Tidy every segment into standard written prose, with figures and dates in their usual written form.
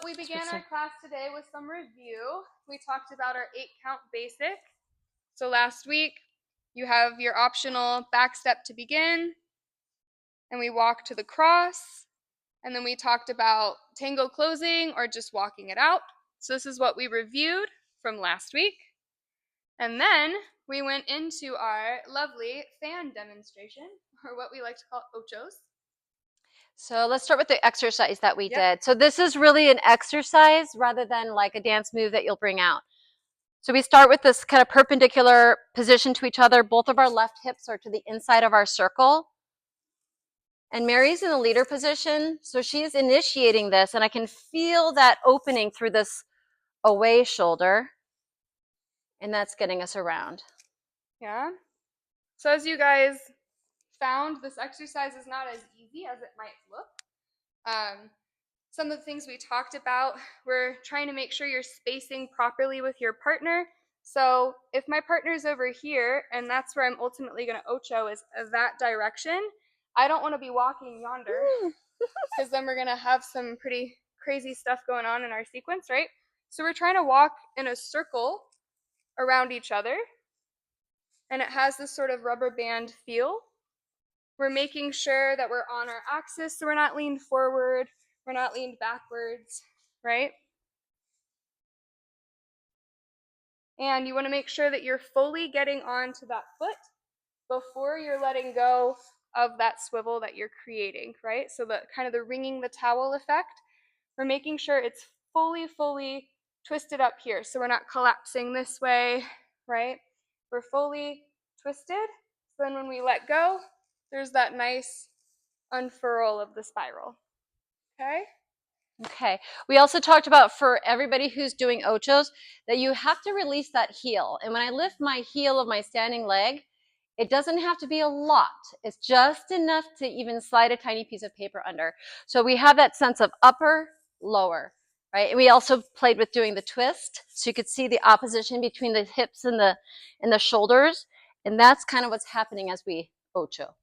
we began our class today with some review. We talked about our 8-count basic. So last week, you have your optional back step to begin, and we walk to the cross, and then we talked about tango closing or just walking it out. So this is what we reviewed from last week. And then we went into our lovely fan demonstration, or what we like to call ochos. So let's start with the exercise that we did. So this is really an exercise rather than like a dance move that you'll bring out. So we start with this kind of perpendicular position to each other. Both of our left hips are to the inside of our circle. And Mary's in the leader position, so she's initiating this, and I can feel that opening through this away shoulder, and that's getting us around. Yeah. So as you guys found, this exercise is not as easy as it might look. Some of the things we talked about, we're trying to make sure you're spacing properly with your partner. So if my partner's over here, and that's where I'm ultimately going to ocho, is that direction, I don't want to be walking yonder, because then we're going to have some pretty crazy stuff going on in our sequence, right? So we're trying to walk in a circle around each other, and it has this sort of rubber band feel. We're making sure that we're on our axis, so we're not leaned forward, we're not leaned backwards, right? And you want to make sure that you're fully getting onto that foot before you're letting go of that swivel that you're creating, right? So the kind of the ringing the towel effect, we're making sure it's fully twisted up here. So we're not collapsing this way, right? We're fully twisted. So then when we let go, there's that nice unfurl of the spiral. Okay? Okay. We also talked about, for everybody who's doing ochos, that you have to release that heel. And when I lift my heel of my standing leg, it doesn't have to be a lot. It's just enough to even slide a tiny piece of paper under. So we have that sense of upper, lower, right? And we also played with doing the twist, so you could see the opposition between the hips and the shoulders. And that's kind of what's happening as we ocho.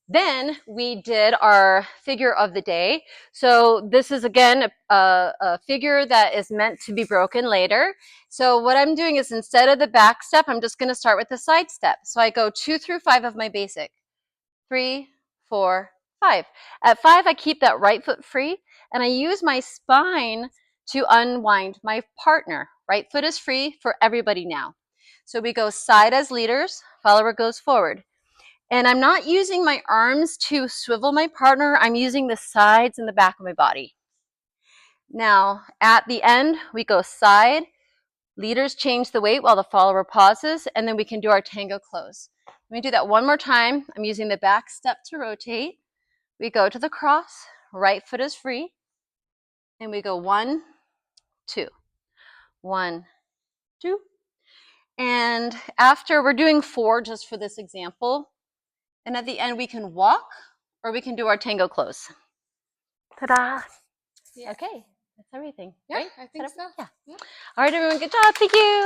Then we did our figure of the day. So this is, again, a figure that is meant to be broken later. So what I'm doing is, instead of the back step, I'm just going to start with the side step. So I go 2 through 5 of my basic. 3, 4, 5. At 5, I keep that right foot free, and I use my spine to unwind my partner. Right foot is free for everybody now. So we go side as leaders, follower goes forward. And I'm not using my arms to swivel my partner. I'm using the sides and the back of my body. Now, at the end, we go side. Leaders change the weight while the follower pauses, and then we can do our tango close. Let me do that one more time. I'm using the back step to rotate. We go to the cross. Right foot is free. And we go 1, 2. 1, 2. And after, we're doing 4 just for this example. And at the end, we can walk, or we can do our tango close. Ta-da! Yeah. Okay, that's everything. Yeah, right? I think so. Yeah. All right, everyone, good job. Thank you.